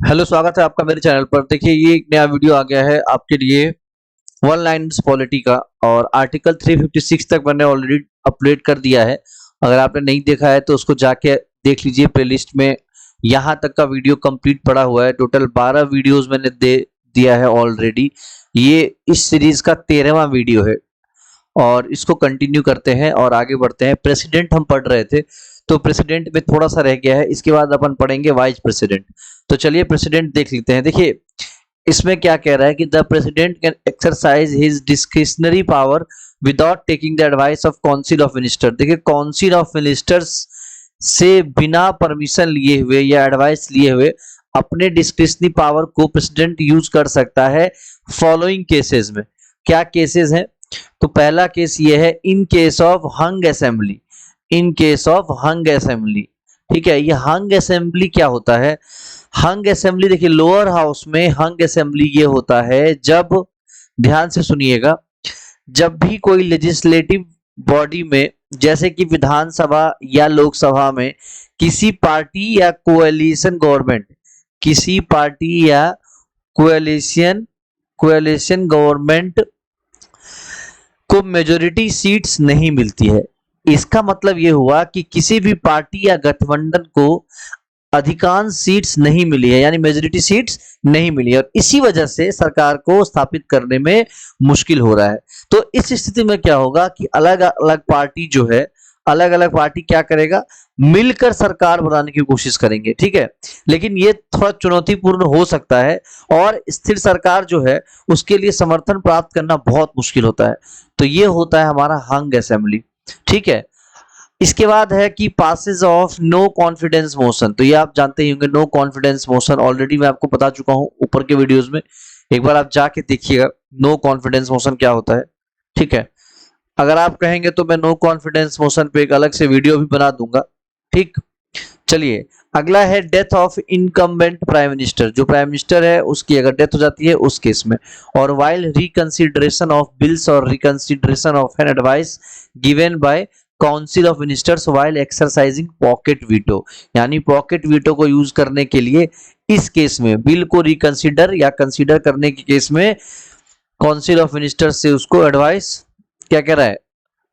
Hello, स्वागत है आपका मेरे चैनल पर। देखिए, ये एक नया वीडियो आ गया है आपके लिए वन लाइन्स पॉलिटी का। और आर्टिकल 356 तक मैंने ऑलरेडी अपलोड कर दिया है। अगर आपने नहीं देखा है तो उसको जाके देख लीजिए प्लेलिस्ट में। यहाँ तक का वीडियो कंप्लीट पड़ा हुआ है। टोटल 12 वीडियोस मैंने दे दिया है ऑलरेडी। ये इस सीरीज का 13वां वीडियो है और इसको कंटिन्यू करते हैं और आगे बढ़ते हैं। प्रेसिडेंट हम पढ़ रहे थे तो प्रेसिडेंट में थोड़ा सा रह गया है। इसके बाद अपन पढ़ेंगे वाइस प्रेसिडेंट। तो चलिए प्रेसिडेंट देख लेते हैं। देखिए, इसमें क्या कह रहा है कि the president can exercise his discretionary power without taking the advice of council of minister. देखिए, काउंसिल ऑफ मिनिस्टर्स से बिना परमिशन लिए हुए या एडवाइस लिए हुए अपने डिस्क्रिशनरी पावर को प्रेसिडेंट यूज कर सकता है फॉलोइंग केसेस में। क्या केसेस हैं? तो पहला केस ये है, in case of hung assembly. In case of hung assembly, ठीक है। ये हंग असेंबली क्या होता है? हंग असेंबली, देखिए लोअर हाउस में हंग असेंबली ये होता है जब, ध्यान से सुनिएगा, जब भी कोई लेजिस्लेटिव बॉडी में जैसे कि विधानसभा या लोकसभा में किसी पार्टी या कोएलिशन गवर्नमेंट, किसी पार्टी या कोएलिशन कोएलिशन गवर्नमेंट को मेजोरिटी सीट्स नहीं मिलती है। इसका मतलब यह हुआ कि किसी भी पार्टी या गठबंधन को अधिकांश सीट्स नहीं मिली है, यानी मेजोरिटी सीट्स नहीं मिली है, और इसी वजह से सरकार को स्थापित करने में मुश्किल हो रहा है। तो इस स्थिति में क्या होगा कि अलग अलग पार्टी जो है, अलग अलग पार्टी क्या करेगा, मिलकर सरकार बनाने की कोशिश करेंगे, ठीक है। लेकिन ये थोड़ा चुनौतीपूर्ण हो सकता है और स्थिर सरकार जो है उसके लिए समर्थन प्राप्त करना बहुत मुश्किल होता है। तो ये होता है हमारा हंग असेंबली, ठीक है। इसके बाद है कि passage of no confidence motion. तो ये आप जानते ही होंगे, नो कॉन्फिडेंस मोशन ऑलरेडी मैं आपको बता चुका हूं ऊपर के वीडियोस में। एक बार आप जाके देखिएगा नो कॉन्फिडेंस मोशन क्या होता है, ठीक है। अगर आप कहेंगे तो मैं नो कॉन्फिडेंस मोशन पे एक अलग से वीडियो भी बना दूंगा, ठीक। चलिए, अगला है death of incumbent prime minister. जो प्राइम मिनिस्टर है उसकी अगर डेथ हो जाती है उस केस में। और वाइल रिकंसिडरेशन ऑफ बिल्स और reconsideration of an advice given by council of ministers while exercising pocket veto, यानी पॉकेट वीटो को यूज करने के लिए इस केस में बिल को रिकंसिडर या कंसीडर करने के केस में काउंसिल ऑफ मिनिस्टर्स से उसको एडवाइस क्या कह रहा है,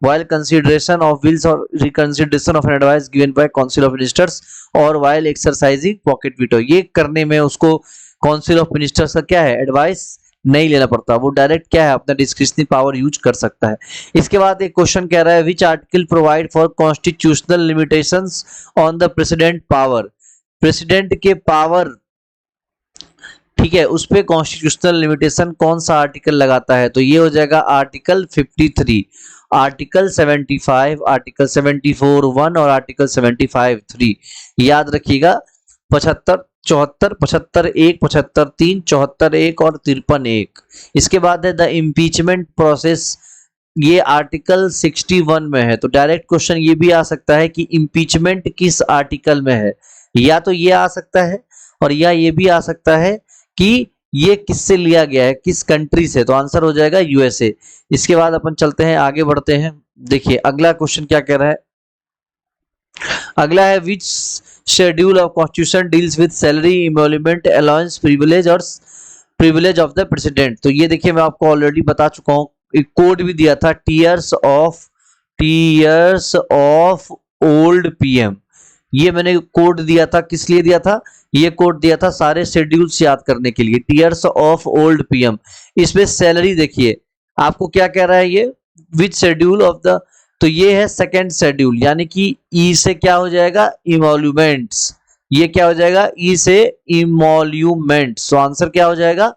while consideration of bills or reconsideration of an advice given by council of ministers और while exercising pocket veto, ये करने में उसको council of ministers का क्या है, एडवाइस नहीं लेना पड़ता। वो डायरेक्ट क्या है, अपना डिस्क्रिशनरी पावर यूज कर सकता है। इसके बाद एक क्वेश्चन कह रहा है, which article provide for constitutional limitations on the president power. President के पावर, ठीक है, उस पे कॉन्स्टिट्यूशनल लिमिटेशन कौन सा आर्टिकल लगाता है? तो ये हो जाएगा आर्टिकल 53, आर्टिकल 75, आर्टिकल 74(1) और आर्टिकल 75(3). याद रखिएगा, 75, 74, 75(1), 75(3), 74(1) और 53(1). इसके बाद है द इम्पीचमेंट प्रोसेस, ये आर्टिकल 61 में है। तो डायरेक्ट क्वेश्चन ये भी आ सकता है कि इम्पीचमेंट किस आर्टिकल में है, या तो ये आ सकता है और या ये भी आ सकता है कि ये किससे लिया गया है, किस कंट्री से। तो आंसर हो जाएगा यूएसए। इसके बाद अपन चलते हैं, आगे बढ़ते हैं। देखिए अगला क्वेश्चन क्या कह रहा है। अगला है, which schedule of constitution deals with salary, emolument, allowance, privilege और प्रिविलेज ऑफ द प्रेसिडेंट। तो ये देखिए मैं आपको ऑलरेडी बता चुका हूं, एक कोड भी दिया था, टीयर्स ऑफ ओल्ड पीएम। ये मैंने कोड दिया था, किस लिए दिया था? ये कोड दिया था सारे शेड्यूल्स याद करने के लिए, टीयर्स ऑफ ओल्ड पीएम। इसमें सैलरी देखिए आपको क्या कह रहा है, ये विच शेड्यूल ऑफ द, तो ये है सेकंड शेड्यूल, यानी कि ई से क्या हो जाएगा, इमोल्यूमेंट्स। ये क्या हो जाएगा, ई से इमोल्यूमेंट्स। तो आंसर क्या हो जाएगा,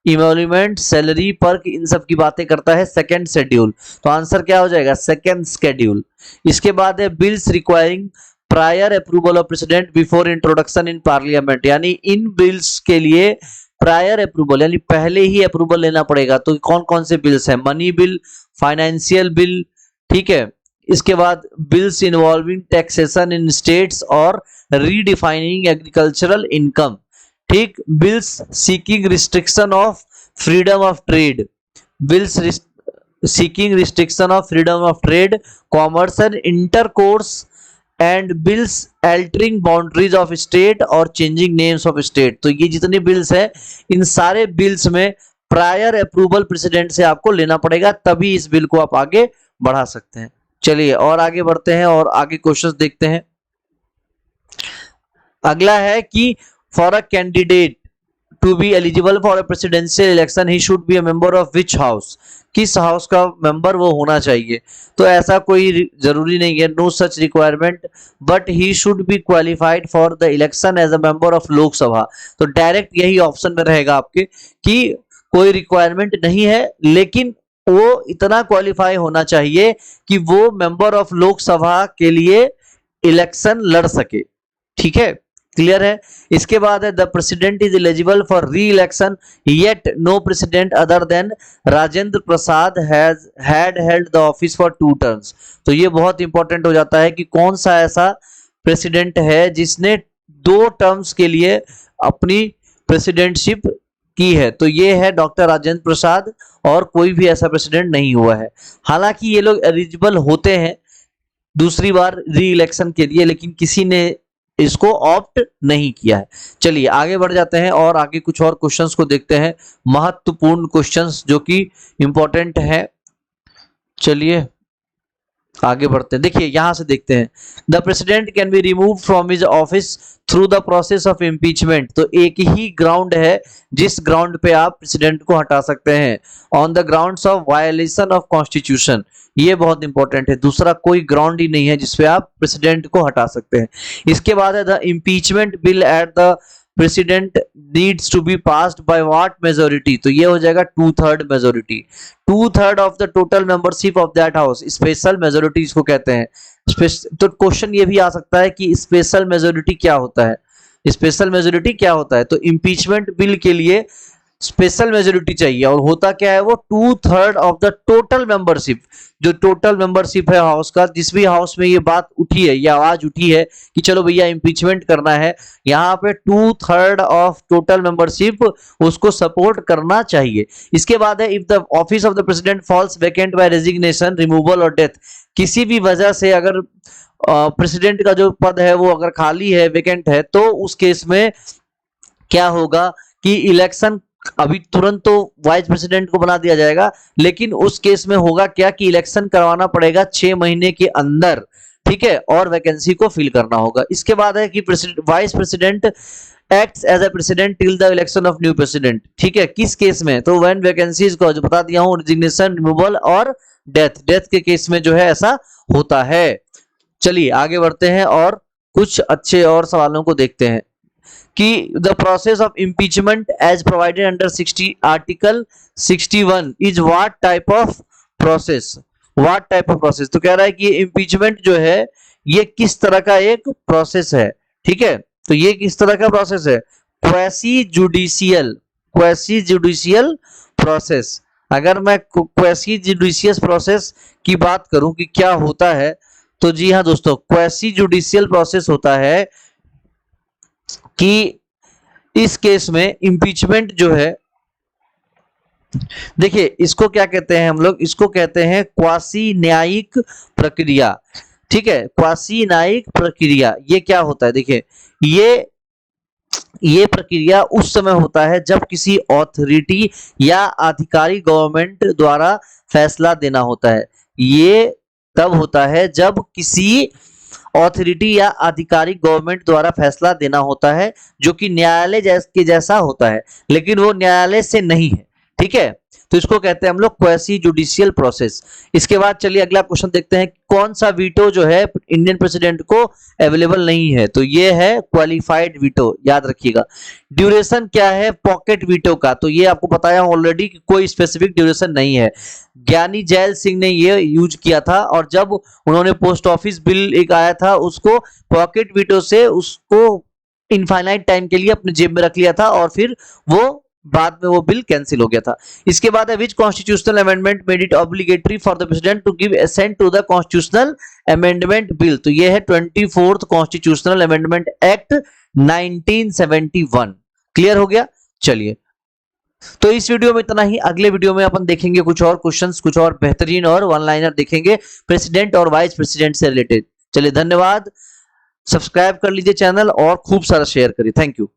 इमोल्यूमेंट, सैलरी, पर्क, इन सब की बातें करता है सेकंड शेड्यूल। तो आंसर क्या हो जाएगा, सेकंड शेड्यूल। इसके बाद है bills requiring prior approval of president before introduction in parliament, यानी इन बिल्स के लिए प्रायर अप्रूवल यानी पहले ही अप्रूवल लेना पड़ेगा। तो कौन कौन से बिल्स है, मनी बिल, फाइनेंशियल बिल, ठीक है। इसके बाद bills involving taxation in states और रीडिफाइनिंग एग्रीकल्चरल इनकम, ठीक। Bills seeking restriction of freedom of trade, bills seeking restriction of freedom of trade, commerce and intercourse and bills altering boundaries of state और changing names of state. तो ये जितने bills हैं, इन सारे bills में prior approval president से आपको लेना पड़ेगा, तभी इस बिल को आप आगे बढ़ा सकते हैं। चलिए और आगे बढ़ते हैं और आगे क्वेश्चंस देखते हैं। अगला है कि for a candidate to be eligible for a presidential election he should be a member of which house. किस हाउस का मेंबर वो होना चाहिए। तो ऐसा कोई जरूरी नहीं है, no such requirement, but he should be qualified for the election as a member of Lok Sabha. तो डायरेक्ट यही ऑप्शन में रहेगा आपके कि कोई रिक्वायरमेंट नहीं है, लेकिन वो इतना क्वालिफाई होना चाहिए कि वो मेंबर ऑफ लोकसभा के लिए इलेक्शन लड़ सके। ठीक है, क्लियर है। इसके बाद है the president is eligible for re election yet no president other than Rajendra Prasad has had held the office for 2 terms. तो ये बहुत इंपॉर्टेंट हो जाता है कि कौन सा ऐसा प्रेसिडेंट है जिसने 2 टर्म्स के लिए अपनी प्रेसिडेंटशिप की है। तो ये है डॉक्टर राजेंद्र प्रसाद, और कोई भी ऐसा प्रेसिडेंट नहीं हुआ है। हालांकि ये लोग एलिजिबल होते हैं दूसरी बार री इलेक्शन के लिए, लेकिन किसी ने इसको ऑप्ट नहीं किया है। चलिए आगे बढ़ जाते हैं और आगे कुछ और क्वेश्चंस को देखते हैं, महत्वपूर्ण क्वेश्चंस जो कि इंपॉर्टेंट है। चलिए आगे बढ़ते हैं। देखिए यहां से देखते हैं, the president can be remove from his office through the process of impeachment. तो एक ही ग्राउंड है जिस ग्राउंड पे आप प्रेसिडेंट को हटा सकते हैं, on the grounds of violation of constitution. ये बहुत इंपॉर्टेंट है, दूसरा कोई ग्राउंड ही नहीं है जिसपे आप प्रेसिडेंट को हटा सकते हैं। इसके बाद है the impeachment bill at the president needs to be passed by what majority. तो ये हो जाएगा 2/3 majority, 2/3 of the total membership of that house. Special majority इसको कहते हैं। तो क्वेश्चन ये भी आ सकता है कि स्पेशल मेजोरिटी क्या होता है। स्पेशल मेजोरिटी क्या होता है, तो इम्पीचमेंट बिल के लिए स्पेशल मेजोरिटी चाहिए, और होता क्या है वो 2/3 ऑफ द टोटल मेंबरशिप। जो टोटल मेंबरशिप है हाउस का, जिस भी हाउस में ये बात उठी है, ये आवाज उठी है कि चलो भैया इम्पीचमेंट करना है, यहाँ पे 2/3 ऑफ टोटल मेंबरशिप उसको सपोर्ट करना चाहिए। इसके बाद है if the office of the president falls vacant by resignation, removal और डेथ। किसी भी वजह से अगर प्रेसिडेंट का जो पद है वो अगर खाली है, वेकेंट है, तो उस केस में क्या होगा कि इलेक्शन अभी तुरंत तो वाइस प्रेसिडेंट को बना दिया जाएगा, लेकिन उस केस में होगा क्या कि इलेक्शन करवाना पड़ेगा 6 महीने के अंदर। ठीक है, और वैकेंसी को फिल करना होगा। इसके बाद है कि vice president acts as a president till the election of new president. ठीक है, किस केस में, तो व्हेन वैकेंसीज को जो बता दिया हूं, रेजिग्नेशन, रिमूवल और डेथ। डेथ के केस में जो है ऐसा होता है। चलिए आगे बढ़ते हैं और कुछ अच्छे और सवालों को देखते हैं कि the process of impeachment as provided under article 61 is what type of process. What type of process, तो कह रहा है कि इम्पीचमेंट जो है ये किस तरह का एक प्रोसेस है। ठीक है, तो ये किस तरह का प्रोसेस है, क्वेसी जुडिशियल प्रोसेस। अगर मैं क्वेसी जुडिशियल प्रोसेस की बात करूं कि क्या होता है, तो जी हाँ दोस्तों, क्वेसी जुडिशियल प्रोसेस होता है कि इस केस में इम्पीचमेंट जो है, देखिए इसको क्या कहते हैं हम लोग, इसको कहते हैं क्वासी न्यायिक प्रक्रिया। ठीक है, क्वासी न्यायिक प्रक्रिया ये क्या होता है, देखिए ये प्रक्रिया उस समय होता है जब किसी अथॉरिटी या आधिकारिक गवर्नमेंट द्वारा फैसला देना होता है। ये तब होता है जब किसी अथॉरिटी या आधिकारिक गवर्नमेंट द्वारा फैसला देना होता है, जो कि न्यायालय के जैसा होता है, लेकिन वो न्यायालय से नहीं है। ठीक है, तो इसको कहते हैं हम लोग क्वेसी जुडिशियल प्रोसेस। इसके बाद चलिए अगला क्वेश्चन देखते हैं, कौन सा वीटो जो है इंडियन प्रेसिडेंट को अवेलेबल नहीं है, तो ये है क्वालिफाइड वीटो, याद रखिएगा। ड्यूरेशन क्या है पॉकेट वीटो का, तो ये आपको बताया ऑलरेडी कि कोई स्पेसिफिक ड्यूरेशन नहीं है। ज्ञानी जैल सिंह ने ये यूज किया था, और जब उन्होंने पोस्ट ऑफिस बिल एक आया था, उसको पॉकेट वीटो से उसको इनफाइनाइट टाइम के लिए अपने जेब में रख लिया था, और फिर वो बाद में वो बिल कैंसिल हो गया था। इसके बाद है which constitutional amendment made it obligatory for the president to give assent to the constitutional amendment bill. तो ये है 24th constitutional amendment act 1971। Clear हो गया। चलिए तो इस वीडियो में इतना ही, अगले वीडियो में अपन देखेंगे कुछ और क्वेश्चंस, कुछ और बेहतरीन और वन लाइनर देखेंगे प्रेसिडेंट और वाइस प्रेसिडेंट से रिलेटेड। चलिए धन्यवाद, सब्सक्राइब कर लीजिए चैनल और खूब सारा शेयर करिए। Thank you.